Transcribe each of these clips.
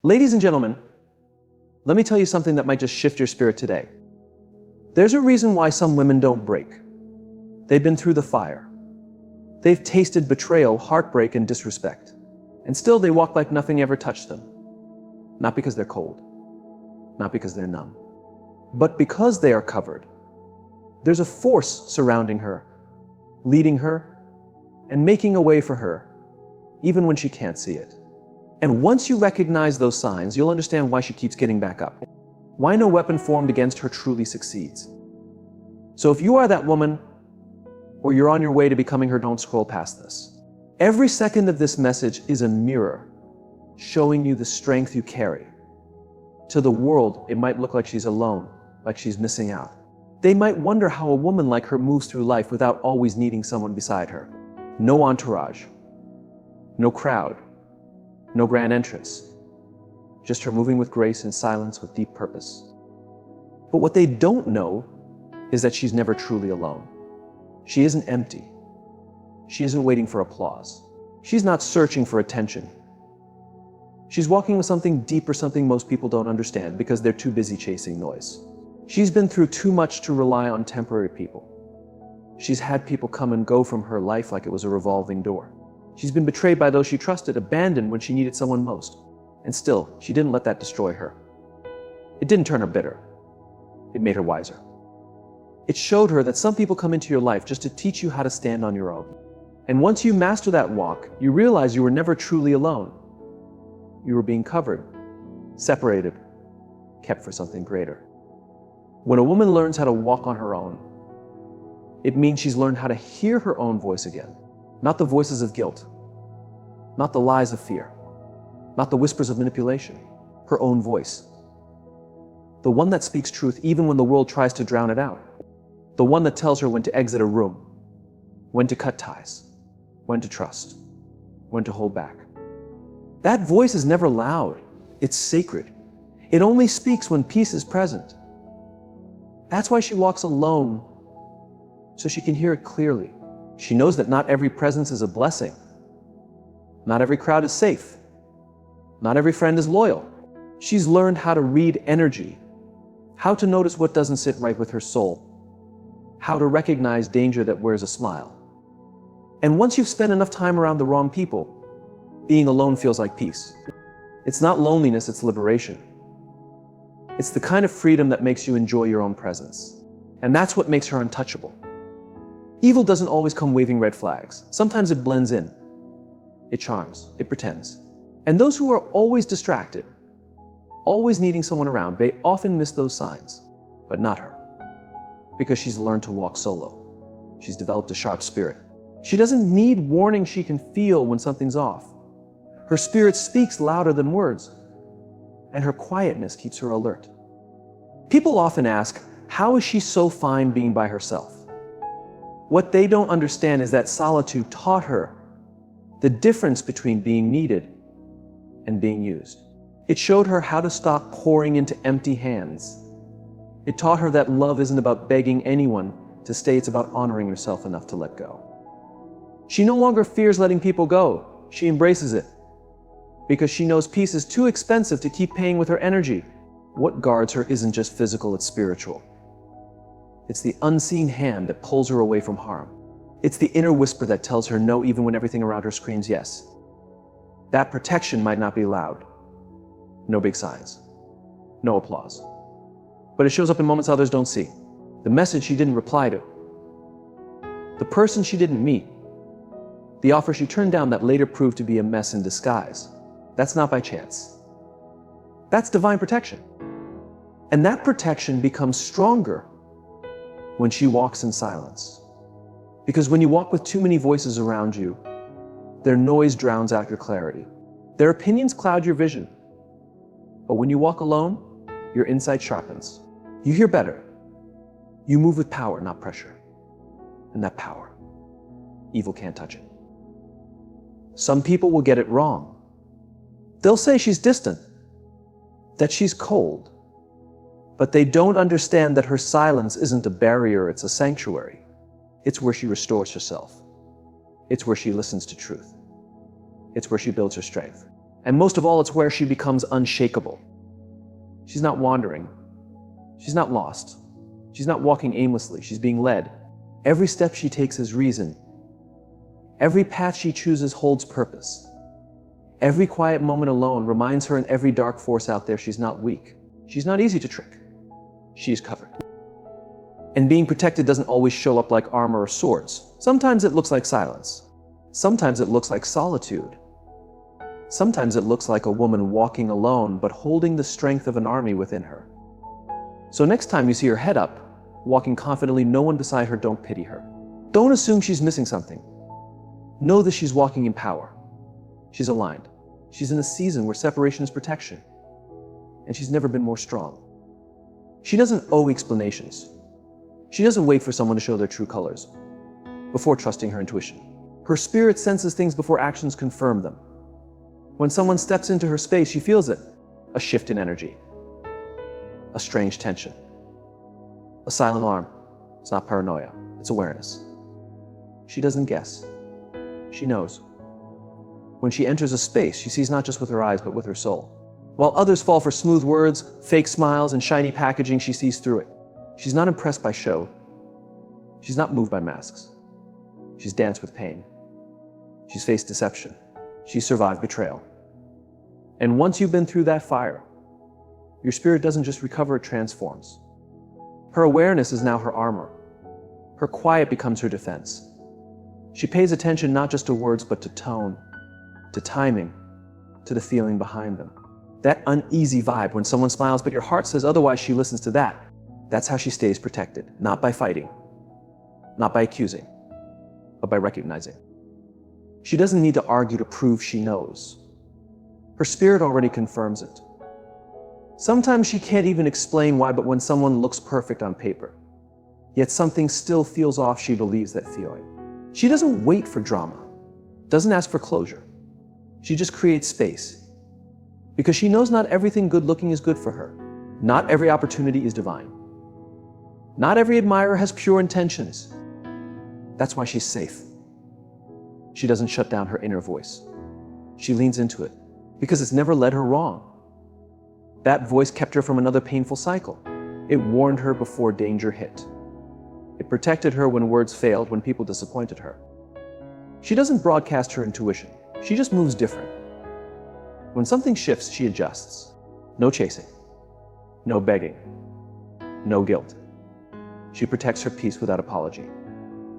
Ladies and gentlemen, let me tell you something that might just shift your spirit today. There's a reason why some women don't break. They've been through the fire. They've tasted betrayal, heartbreak, and disrespect. And still they walk like nothing ever touched them. Not because they're cold, not because they're numb, but because they are covered. There's a force surrounding her, leading her, and making a way for her, even when she can't see it. And once you recognize those signs, you'll understand why she keeps getting back up. Why no weapon formed against her truly succeeds. So if you are that woman, or you're on your way to becoming her, don't scroll past this. Every second of this message is a mirror showing you the strength you carry. To the world, it might look like she's alone, like she's missing out. They might wonder how a woman like her moves through life without always needing someone beside her. No entourage, no crowd, no grand entrance. Just her moving with grace and silence with deep purpose. But what they don't know is that she's never truly alone. She isn't empty. She isn't waiting for applause. She's not searching for attention. She's walking with something deeper, something most people don't understand because they're too busy chasing noise. She's been through too much to rely on temporary people. She's had people come and go from her life like it was a revolving door. She's been betrayed by those she trusted, abandoned when she needed someone most. And still, she didn't let that destroy her. It didn't turn her bitter. It made her wiser. It showed her that some people come into your life just to teach you how to stand on your own. And once you master that walk, you realize you were never truly alone. You were being covered, separated, kept for something greater. When a woman learns how to walk on her own, it means she's learned how to hear her own voice again. Not the voices of guilt, not the lies of fear, not the whispers of manipulation, her own voice. The one that speaks truth even when the world tries to drown it out. The one that tells her when to exit a room, when to cut ties, when to trust, when to hold back. That voice is never loud, it's sacred. It only speaks when peace is present. That's why she walks alone, so she can hear it clearly. She knows that not every presence is a blessing. Not every crowd is safe. Not every friend is loyal. She's learned how to read energy, how to notice what doesn't sit right with her soul, how to recognize danger that wears a smile. And once you've spent enough time around the wrong people, being alone feels like peace. It's not loneliness, it's liberation. It's the kind of freedom that makes you enjoy your own presence. And that's what makes her untouchable. Evil doesn't always come waving red flags. Sometimes it blends in. It charms. It pretends. And those who are always distracted, always needing someone around, they often miss those signs. But not her. Because she's learned to walk solo. She's developed a sharp spirit. She doesn't need warning. She can feel when something's off. Her spirit speaks louder than words. And her quietness keeps her alert. People often ask, how is she so fine being by herself? What they don't understand is that solitude taught her the difference between being needed and being used. It showed her how to stop pouring into empty hands. It taught her that love isn't about begging anyone to stay, it's about honoring yourself enough to let go. She no longer fears letting people go. She embraces it because she knows peace is too expensive to keep paying with her energy. What guards her isn't just physical, it's spiritual. It's the unseen hand that pulls her away from harm. It's the inner whisper that tells her no even when everything around her screams yes. That protection might not be loud. No big signs. No applause. But it shows up in moments others don't see. The message she didn't reply to. The person she didn't meet. The offer she turned down that later proved to be a mess in disguise. That's not by chance. That's divine protection. And that protection becomes stronger when she walks in silence. Because when you walk with too many voices around you, their noise drowns out your clarity. Their opinions cloud your vision. But when you walk alone, your insight sharpens. You hear better. You move with power, not pressure. And that power, evil can't touch it. Some people will get it wrong. They'll say she's distant, that she's cold. But they don't understand that her silence isn't a barrier, it's a sanctuary. It's where she restores herself. It's where she listens to truth. It's where she builds her strength. And most of all, it's where she becomes unshakable. She's not wandering. She's not lost. She's not walking aimlessly. She's being led. Every step she takes is reason. Every path she chooses holds purpose. Every quiet moment alone reminds her in every dark force out there she's not weak. She's not easy to trick. She's covered. And being protected doesn't always show up like armor or swords. Sometimes it looks like silence. Sometimes it looks like solitude. Sometimes it looks like a woman walking alone, but holding the strength of an army within her. So next time you see her head up, walking confidently, no one beside her, don't pity her. Don't assume she's missing something. Know that she's walking in power. She's aligned. She's in a season where separation is protection. And she's never been more strong. She doesn't owe explanations. She doesn't wait for someone to show their true colors before trusting her intuition. Her spirit senses things before actions confirm them. When someone steps into her space, she feels it. A shift in energy. A strange tension. A silent alarm. It's not paranoia. It's awareness. She doesn't guess. She knows. When she enters a space, she sees not just with her eyes, but with her soul. While others fall for smooth words, fake smiles, and shiny packaging, she sees through it. She's not impressed by show. She's not moved by masks. She's danced with pain. She's faced deception. She's survived betrayal. And once you've been through that fire, your spirit doesn't just recover, it transforms. Her awareness is now her armor. Her quiet becomes her defense. She pays attention not just to words, but to tone, to timing, to the feeling behind them. That uneasy vibe when someone smiles, but your heart says otherwise, she listens to that. That's how she stays protected, not by fighting, not by accusing, but by recognizing. She doesn't need to argue to prove she knows. Her spirit already confirms it. Sometimes she can't even explain why, but when someone looks perfect on paper, yet something still feels off, she believes that feeling. She doesn't wait for drama, doesn't ask for closure. She just creates space. Because she knows not everything good looking is good for her. Not every opportunity is divine. Not every admirer has pure intentions. That's why she's safe. She doesn't shut down her inner voice. She leans into it because it's never led her wrong. That voice kept her from another painful cycle. It warned her before danger hit. It protected her when words failed, when people disappointed her. She doesn't broadcast her intuition. She just moves different. When something shifts, she adjusts. No chasing. No begging. No guilt. She protects her peace without apology.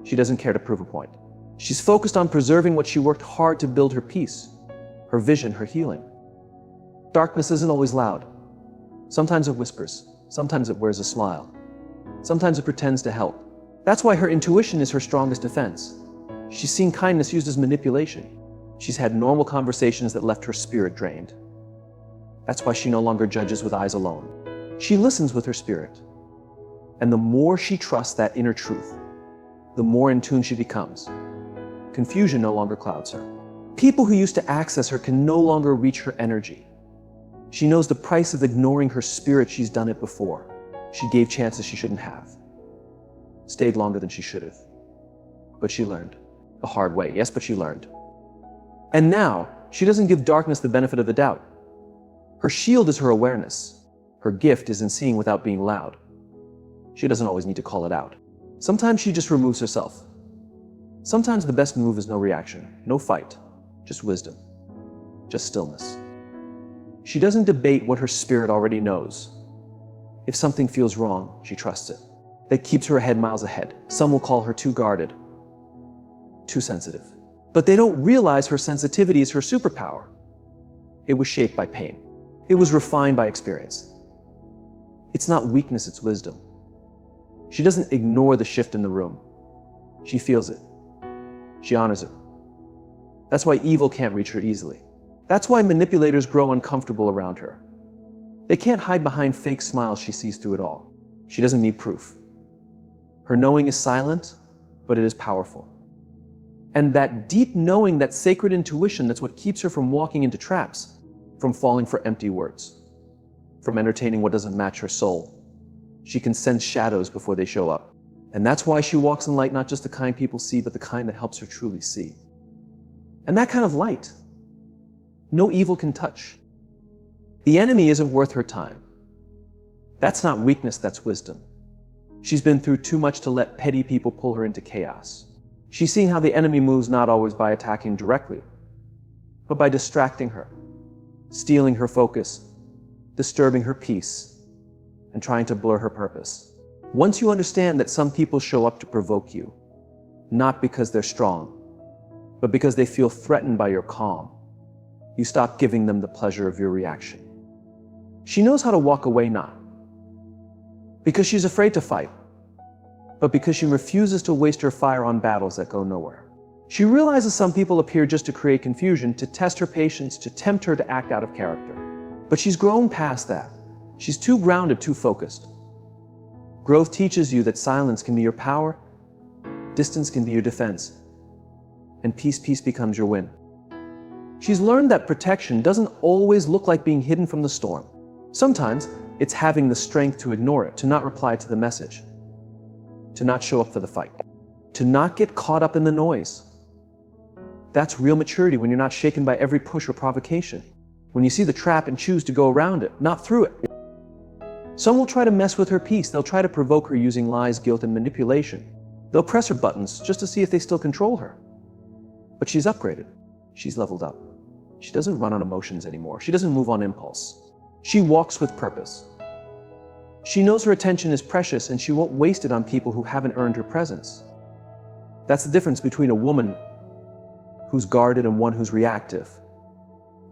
She doesn't care to prove a point. She's focused on preserving what she worked hard to build: her peace, her vision, her healing. Darkness isn't always loud. Sometimes it whispers. Sometimes it wears a smile. Sometimes it pretends to help. That's why her intuition is her strongest defense. She's seen kindness used as manipulation. She's had normal conversations that left her spirit drained. That's why she no longer judges with eyes alone. She listens with her spirit. And the more she trusts that inner truth, the more in tune she becomes. Confusion no longer clouds her. People who used to access her can no longer reach her energy. She knows the price of ignoring her spirit. She's done it before. She gave chances she shouldn't have. Stayed longer than she should have. But she learned. The hard way, yes, but she learned. And now, she doesn't give darkness the benefit of the doubt. Her shield is her awareness. Her gift is in seeing without being loud. She doesn't always need to call it out. Sometimes she just removes herself. Sometimes the best move is no reaction, no fight, just wisdom, just stillness. She doesn't debate what her spirit already knows. If something feels wrong, she trusts it. That keeps her head miles ahead. Some will call her too guarded, too sensitive. But they don't realize her sensitivity is her superpower. It was shaped by pain. It was refined by experience. It's not weakness, it's wisdom. She doesn't ignore the shift in the room. She feels it. She honors it. That's why evil can't reach her easily. That's why manipulators grow uncomfortable around her. They can't hide behind fake smiles. She sees through it all. She doesn't need proof. Her knowing is silent, but it is powerful. And that deep knowing, that sacred intuition, that's what keeps her from walking into traps, from falling for empty words, from entertaining what doesn't match her soul. She can sense shadows before they show up. And that's why she walks in light, not just the kind people see, but the kind that helps her truly see. And that kind of light, no evil can touch. The enemy isn't worth her time. That's not weakness, that's wisdom. She's been through too much to let petty people pull her into chaos. She's seen how the enemy moves not always by attacking directly, but by distracting her, stealing her focus, disturbing her peace, and trying to blur her purpose. Once you understand that some people show up to provoke you, not because they're strong, but because they feel threatened by your calm, you stop giving them the pleasure of your reaction. She knows how to walk away, not because she's afraid to fight, but because she refuses to waste her fire on battles that go nowhere. She realizes some people appear just to create confusion, to test her patience, to tempt her to act out of character. But she's grown past that. She's too grounded, too focused. Growth teaches you that silence can be your power, distance can be your defense, and peace becomes your win. She's learned that protection doesn't always look like being hidden from the storm. Sometimes it's having the strength to ignore it, to not reply to the message, to not show up for the fight, to not get caught up in the noise. That's real maturity, when you're not shaken by every push or provocation, when you see the trap and choose to go around it, not through it. Some will try to mess with her peace. They'll try to provoke her using lies, guilt, and manipulation. They'll press her buttons just to see if they still control her. But she's upgraded. She's leveled up. She doesn't run on emotions anymore. She doesn't move on impulse. She walks with purpose. She knows her attention is precious, and she won't waste it on people who haven't earned her presence. That's the difference between a woman who's guarded and one who's reactive.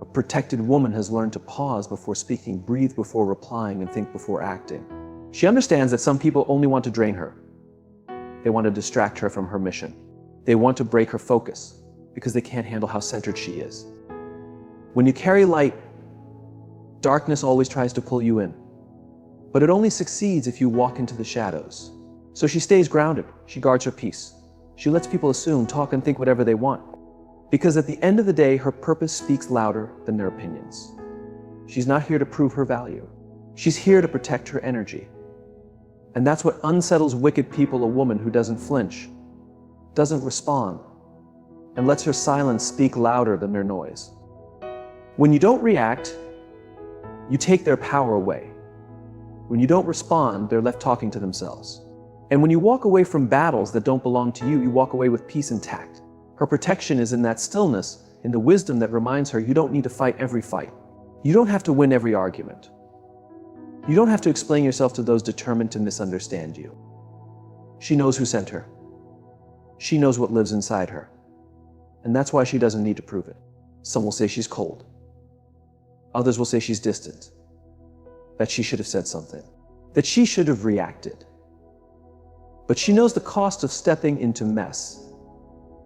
A protected woman has learned to pause before speaking, breathe before replying, and think before acting. She understands that some people only want to drain her. They want to distract her from her mission. They want to break her focus because they can't handle how centered she is. When you carry light, darkness always tries to pull you in. But it only succeeds if you walk into the shadows. So she stays grounded. She guards her peace. She lets people assume, talk, and think whatever they want. Because at the end of the day, her purpose speaks louder than their opinions. She's not here to prove her value. She's here to protect her energy. And that's what unsettles wicked people: a woman who doesn't flinch, doesn't respond, and lets her silence speak louder than their noise. When you don't react, you take their power away. When you don't respond, they're left talking to themselves. And when you walk away from battles that don't belong to you, you walk away with peace intact. Her protection is in that stillness, in the wisdom that reminds her you don't need to fight every fight. You don't have to win every argument. You don't have to explain yourself to those determined to misunderstand you. She knows who sent her. She knows what lives inside her. And that's why she doesn't need to prove it. Some will say she's cold. Others will say she's distant, that she should have said something, that she should have reacted. But she knows the cost of stepping into mess.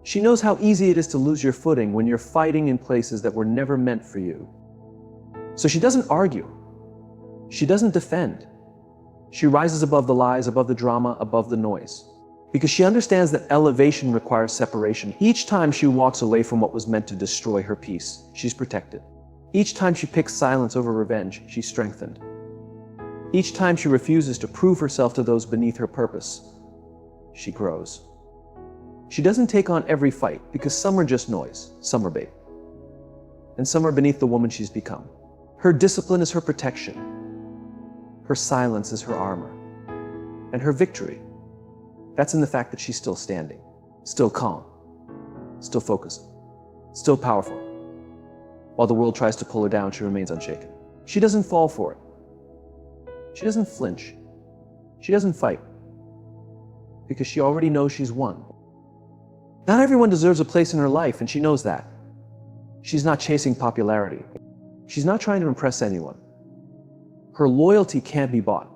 She knows how easy it is to lose your footing when you're fighting in places that were never meant for you. So she doesn't argue. She doesn't defend. She rises above the lies, above the drama, above the noise. Because she understands that elevation requires separation. Each time she walks away from what was meant to destroy her peace, she's protected. Each time she picks silence over revenge, she's strengthened. Each time she refuses to prove herself to those beneath her purpose, she grows. She doesn't take on every fight, because some are just noise, some are bait, and some are beneath the woman she's become. Her discipline is her protection. Her silence is her armor. And her victory, that's in the fact that she's still standing, still calm, still focused, still powerful. While the world tries to pull her down, she remains unshaken. She doesn't fall for it. She doesn't flinch. She doesn't fight, because she already knows she's won. Not everyone deserves a place in her life, and she knows that. She's not chasing popularity. She's not trying to impress anyone. Her loyalty can't be bought,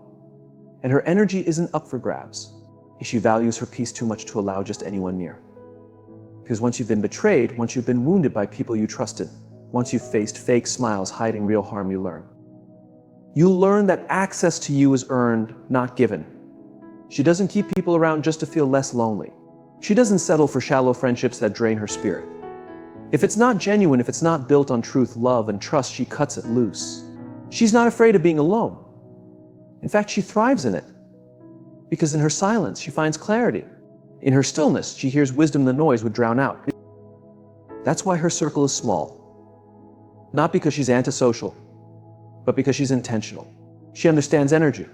and her energy isn't up for grabs. She values her peace too much to allow just anyone near. Because once you've been betrayed, once you've been wounded by people you trusted, once you've faced fake smiles hiding real harm, you learn. You learn that access to you is earned, not given. She doesn't keep people around just to feel less lonely. She doesn't settle for shallow friendships that drain her spirit. If it's not genuine, if it's not built on truth, love, and trust, she cuts it loose. She's not afraid of being alone. In fact, she thrives in it. Because in her silence, she finds clarity. In her stillness, she hears wisdom the noise would drown out. That's why her circle is small. Not because she's antisocial, but because she's intentional. She understands energy.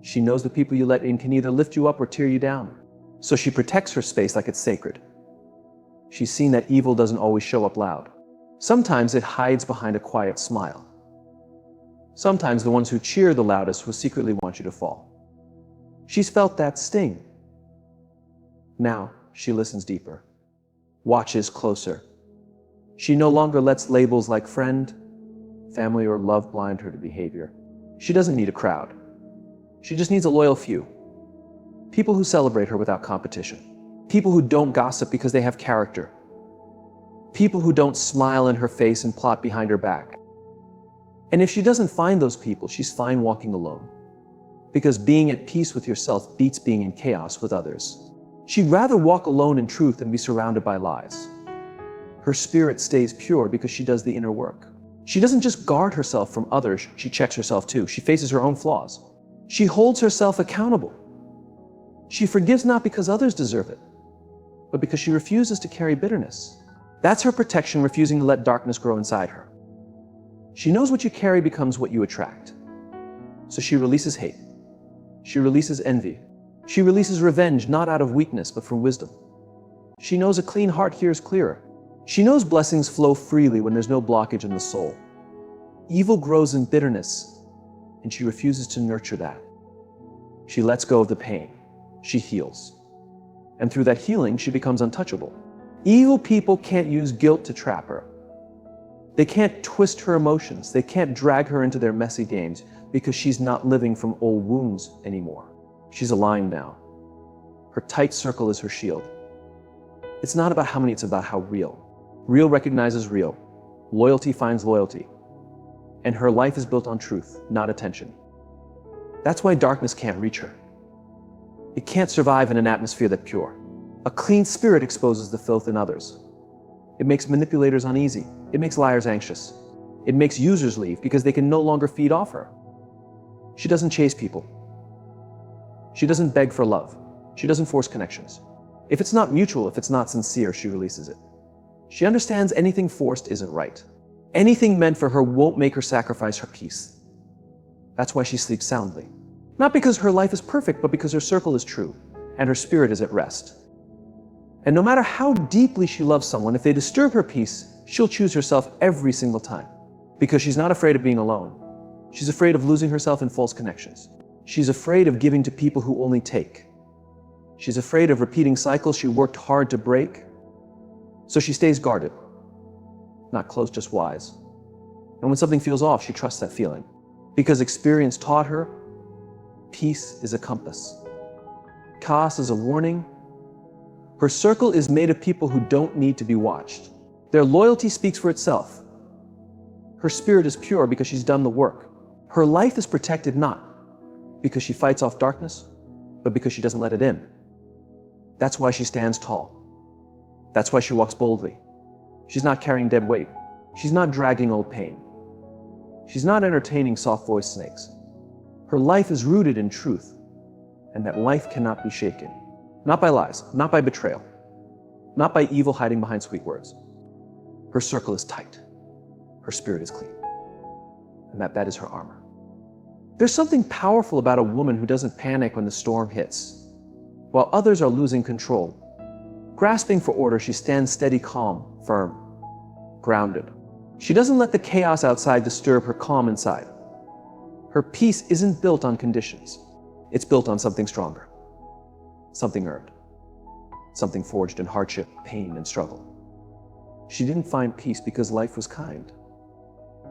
She knows the people you let in can either lift you up or tear you down. So she protects her space like it's sacred. She's seen that evil doesn't always show up loud. Sometimes it hides behind a quiet smile. Sometimes the ones who cheer the loudest will secretly want you to fall. She's felt that sting. Now she listens deeper, watches closer. She no longer lets labels like friend, family, or love blind her to behavior. She doesn't need a crowd. She just needs a loyal few. People who celebrate her without competition. People who don't gossip because they have character. People who don't smile in her face and plot behind her back. And if she doesn't find those people, she's fine walking alone. Because being at peace with yourself beats being in chaos with others. She'd rather walk alone in truth than be surrounded by lies. Her spirit stays pure because she does the inner work. She doesn't just guard herself from others, she checks herself too. She faces her own flaws. She holds herself accountable. She forgives not because others deserve it, but because she refuses to carry bitterness. That's her protection, refusing to let darkness grow inside her. She knows what you carry becomes what you attract. So she releases hate. She releases envy. She releases revenge, not out of weakness, but from wisdom. She knows a clean heart hears clearer. She knows blessings flow freely when there's no blockage in the soul. Evil grows in bitterness, and she refuses to nurture that. She lets go of the pain. She heals. And through that healing, she becomes untouchable. Evil people can't use guilt to trap her. They can't twist her emotions. They can't drag her into their messy games because she's not living from old wounds anymore. She's aligned now. Her tight circle is her shield. It's not about how many, it's about how real. Real recognizes real. Loyalty finds loyalty. And her life is built on truth, not attention. That's why darkness can't reach her. It can't survive in an atmosphere that's pure. A clean spirit exposes the filth in others. It makes manipulators uneasy. It makes liars anxious. It makes users leave because they can no longer feed off her. She doesn't chase people. She doesn't beg for love. She doesn't force connections. If it's not mutual, if it's not sincere, she releases it. She understands anything forced isn't right. Anything meant for her won't make her sacrifice her peace. That's why she sleeps soundly. Not because her life is perfect, but because her circle is true and her spirit is at rest. And no matter how deeply she loves someone, if they disturb her peace, she'll choose herself every single time. Because she's not afraid of being alone. She's afraid of losing herself in false connections. She's afraid of giving to people who only take. She's afraid of repeating cycles she worked hard to break. So she stays guarded. Not close, just wise. And when something feels off, she trusts that feeling. Because experience taught her, peace is a compass. Chaos is a warning. Her circle is made of people who don't need to be watched. Their loyalty speaks for itself. Her spirit is pure because she's done the work. Her life is protected not because she fights off darkness, but because she doesn't let it in. That's why she stands tall. That's why she walks boldly. She's not carrying dead weight. She's not dragging old pain. She's not entertaining soft-voiced snakes. Her life is rooted in truth, and that life cannot be shaken. Not by lies, not by betrayal, not by evil hiding behind sweet words. Her circle is tight. Her spirit is clean. And that is her armor. There's something powerful about a woman who doesn't panic when the storm hits, while others are losing control. Grasping for order, she stands steady, calm, firm, grounded. She doesn't let the chaos outside disturb her calm inside. Her peace isn't built on conditions. It's built on something stronger. Something earned. Something forged in hardship, pain, and struggle. She didn't find peace because life was kind.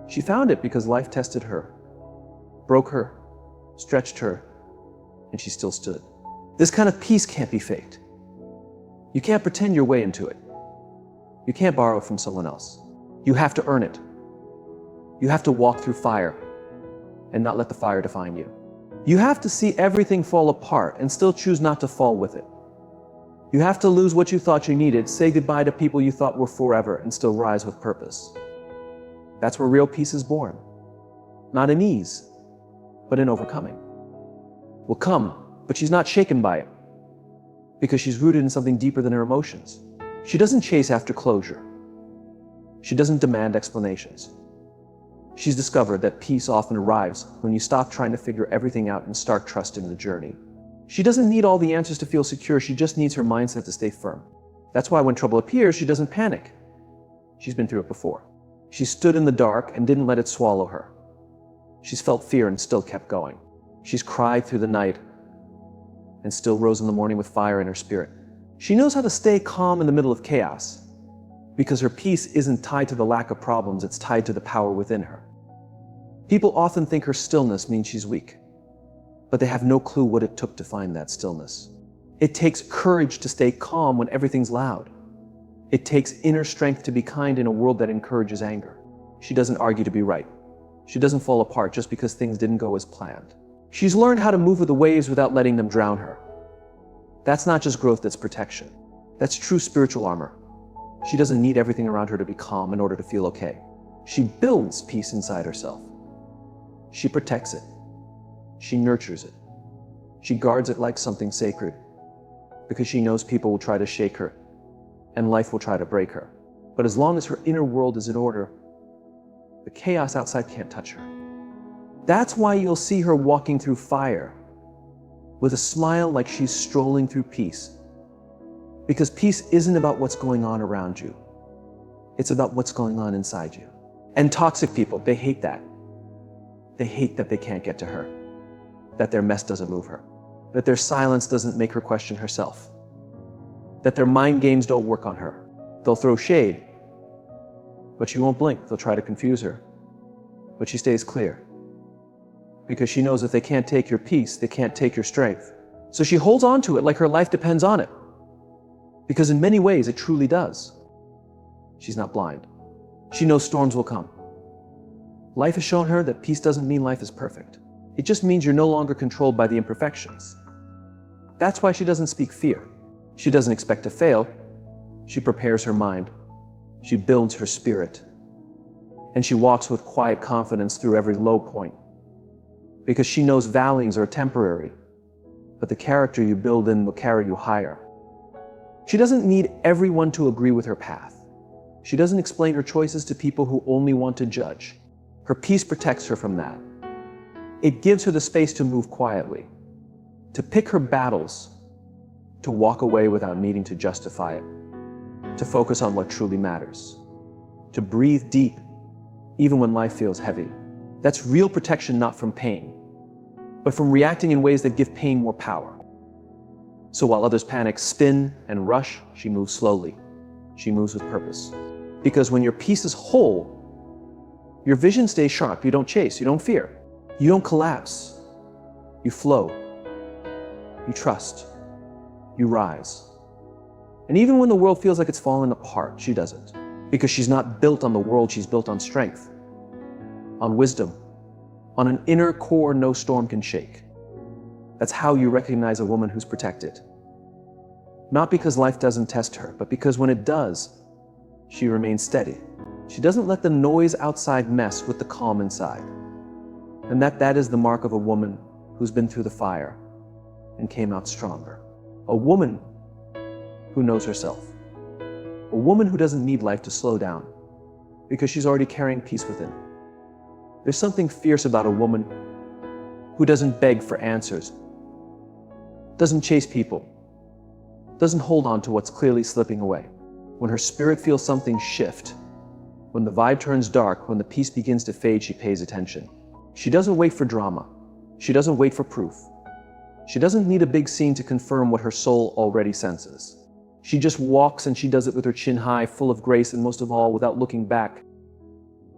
She found it because life tested her, broke her, stretched her, and she still stood. This kind of peace can't be faked. You can't pretend your way into it. You can't borrow it from someone else. You have to earn it. You have to walk through fire and not let the fire define you. You have to see everything fall apart and still choose not to fall with it. You have to lose what you thought you needed, say goodbye to people you thought were forever, and still rise with purpose. That's where real peace is born. Not in ease, but in overcoming. Will come, but she's not shaken by it, because she's rooted in something deeper than her emotions. She doesn't chase after closure. She doesn't demand explanations. She's discovered that peace often arrives when you stop trying to figure everything out and start trusting the journey. She doesn't need all the answers to feel secure, she just needs her mindset to stay firm. That's why when trouble appears, she doesn't panic. She's been through it before. She stood in the dark and didn't let it swallow her. She's felt fear and still kept going. She's cried through the night and still rose in the morning with fire in her spirit. She knows how to stay calm in the middle of chaos because her peace isn't tied to the lack of problems, it's tied to the power within her. People often think her stillness means she's weak, but they have no clue what it took to find that stillness. It takes courage to stay calm when everything's loud. It takes inner strength to be kind in a world that encourages anger. She doesn't argue to be right. She doesn't fall apart just because things didn't go as planned. She's learned how to move with the waves without letting them drown her. That's not just growth, that's protection. That's true spiritual armor. She doesn't need everything around her to be calm in order to feel okay. She builds peace inside herself. She protects it. She nurtures it. She guards it like something sacred because she knows people will try to shake her and life will try to break her. But as long as her inner world is in order, the chaos outside can't touch her. That's why you'll see her walking through fire with a smile like she's strolling through peace. Because peace isn't about what's going on around you. It's about what's going on inside you. And toxic people, they hate that. They hate that they can't get to her, that their mess doesn't move her, that their silence doesn't make her question herself, that their mind games don't work on her. They'll throw shade, but she won't blink. They'll try to confuse her, but she stays clear. Because she knows if they can't take your peace, they can't take your strength. So she holds on to it like her life depends on it. Because in many ways, it truly does. She's not blind. She knows storms will come. Life has shown her that peace doesn't mean life is perfect. It just means you're no longer controlled by the imperfections. That's why she doesn't speak fear. She doesn't expect to fail. She prepares her mind. She builds her spirit. And she walks with quiet confidence through every low point. Because she knows valleys are temporary, but the character you build in will carry you higher. She doesn't need everyone to agree with her path. She doesn't explain her choices to people who only want to judge. Her peace protects her from that. It gives her the space to move quietly, to pick her battles, to walk away without needing to justify it, to focus on what truly matters, to breathe deep, even when life feels heavy. That's real protection, not from pain, but from reacting in ways that give pain more power. So while others panic, spin, and rush, she moves slowly. She moves with purpose. Because when your peace is whole, your vision stays sharp. You don't chase, you don't fear, you don't collapse. You flow, you trust, you rise. And even when the world feels like it's falling apart, she doesn't. Because she's not built on the world, she's built on strength, on wisdom, on an inner core no storm can shake. That's how you recognize a woman who's protected. Not because life doesn't test her, but because when it does, she remains steady. She doesn't let the noise outside mess with the calm inside. And that is the mark of a woman who's been through the fire and came out stronger. A woman who knows herself. A woman who doesn't need life to slow down because she's already carrying peace within. There's something fierce about a woman who doesn't beg for answers, doesn't chase people, doesn't hold on to what's clearly slipping away. When her spirit feels something shift, when the vibe turns dark, when the peace begins to fade, she pays attention. She doesn't wait for drama. She doesn't wait for proof. She doesn't need a big scene to confirm what her soul already senses. She just walks, and she does it with her chin high, full of grace, and most of all, without looking back.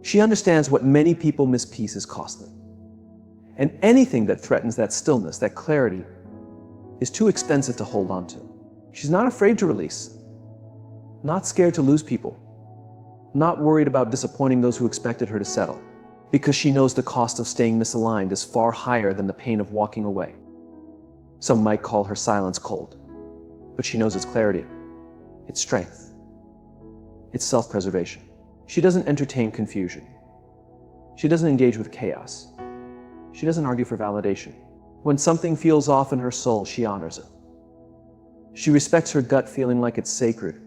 She understands what many people miss: peace is costly. And anything that threatens that stillness, that clarity, is too expensive to hold on to. She's not afraid to release, not scared to lose people, not worried about disappointing those who expected her to settle, because she knows the cost of staying misaligned is far higher than the pain of walking away. Some might call her silence cold, but she knows it's clarity, it's strength, it's self-preservation. She doesn't entertain confusion. She doesn't engage with chaos. She doesn't argue for validation. When something feels off in her soul, she honors it. She respects her gut feeling like it's sacred,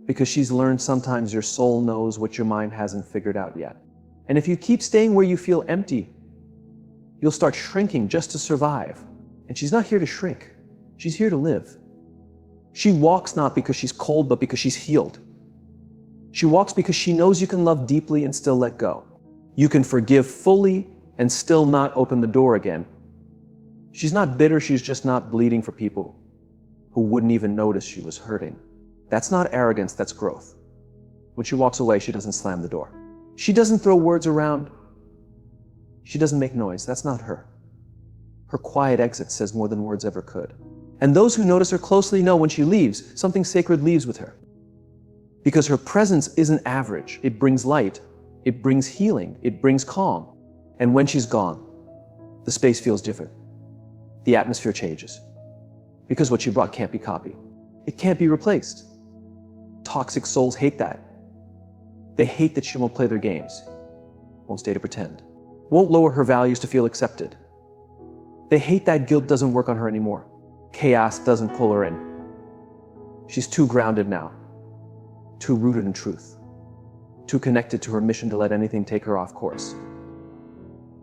Because she's learned sometimes your soul knows what your mind hasn't figured out yet. And if you keep staying where you feel empty, you'll start shrinking just to survive. And she's not here to shrink. She's here to live. She walks not because she's cold, but because she's healed. She walks because she knows you can love deeply and still let go. You can forgive fully and still not open the door again. She's not bitter, she's just not bleeding for people who wouldn't even notice she was hurting. That's not arrogance, that's growth. When she walks away, she doesn't slam the door. She doesn't throw words around. She doesn't make noise. That's not her. Her quiet exit says more than words ever could. And those who notice her closely know when she leaves, something sacred leaves with her. Because her presence isn't average. It brings light. It brings healing. It brings calm. And when she's gone, the space feels different. The atmosphere changes. Because what she brought can't be copied. It can't be replaced. Toxic souls hate that. They hate that she won't play their games, won't stay to pretend, won't lower her values to feel accepted. They hate that guilt doesn't work on her anymore. Chaos doesn't pull her in. She's too grounded now, too rooted in truth, too connected to her mission to let anything take her off course.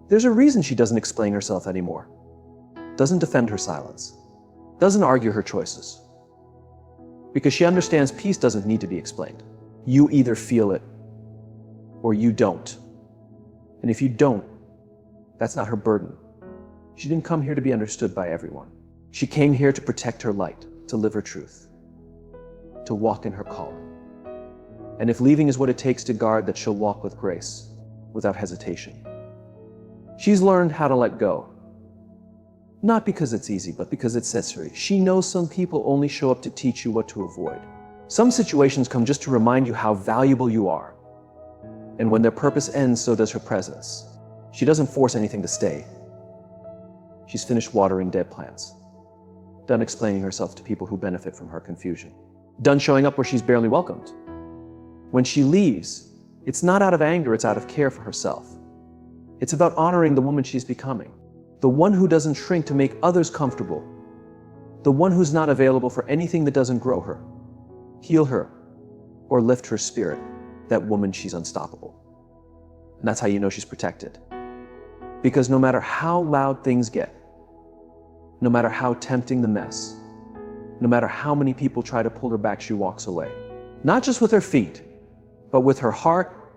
There's a reason she doesn't explain herself anymore, doesn't defend her silence, doesn't argue her choices. Because she understands peace doesn't need to be explained. You either feel it or you don't. And if you don't, that's not her burden. She didn't come here to be understood by everyone. She came here to protect her light, to live her truth, to walk in her calling. And if leaving is what it takes to guard that, she'll walk with grace, without hesitation. She's learned how to let go. Not because it's easy, but because it's necessary. She knows some people only show up to teach you what to avoid. Some situations come just to remind you how valuable you are. And when their purpose ends, so does her presence. She doesn't force anything to stay. She's finished watering dead plants. Done explaining herself to people who benefit from her confusion. Done showing up where she's barely welcomed. When she leaves, it's not out of anger, it's out of care for herself. It's about honoring the woman she's becoming. The one who doesn't shrink to make others comfortable. The one who's not available for anything that doesn't grow her, heal her, or lift her spirit. That woman, she's unstoppable. And that's how you know she's protected. Because no matter how loud things get, no matter how tempting the mess, no matter how many people try to pull her back, she walks away. Not just with her feet, but with her heart,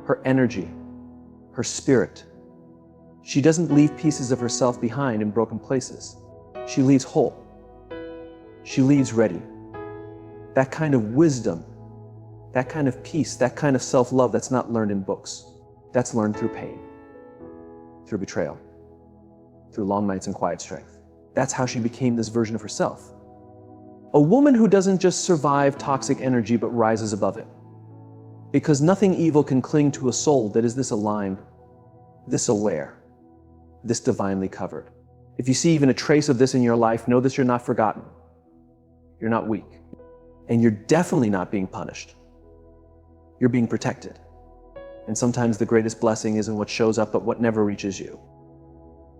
her energy, her spirit. She doesn't leave pieces of herself behind in broken places. She leaves whole. She leaves ready. That kind of wisdom, that kind of peace, that kind of self-love that's not learned in books. That's learned through pain, through betrayal, through long nights and quiet strength. That's how she became this version of herself. A woman who doesn't just survive toxic energy, but rises above it. Because nothing evil can cling to a soul that is this aligned, this aware, this divinely covered. If you see even a trace of this in your life, know that you're not forgotten. You're not weak. And you're definitely not being punished. You're being protected. And sometimes the greatest blessing isn't what shows up, but what never reaches you.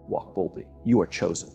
Walk boldly. You are chosen.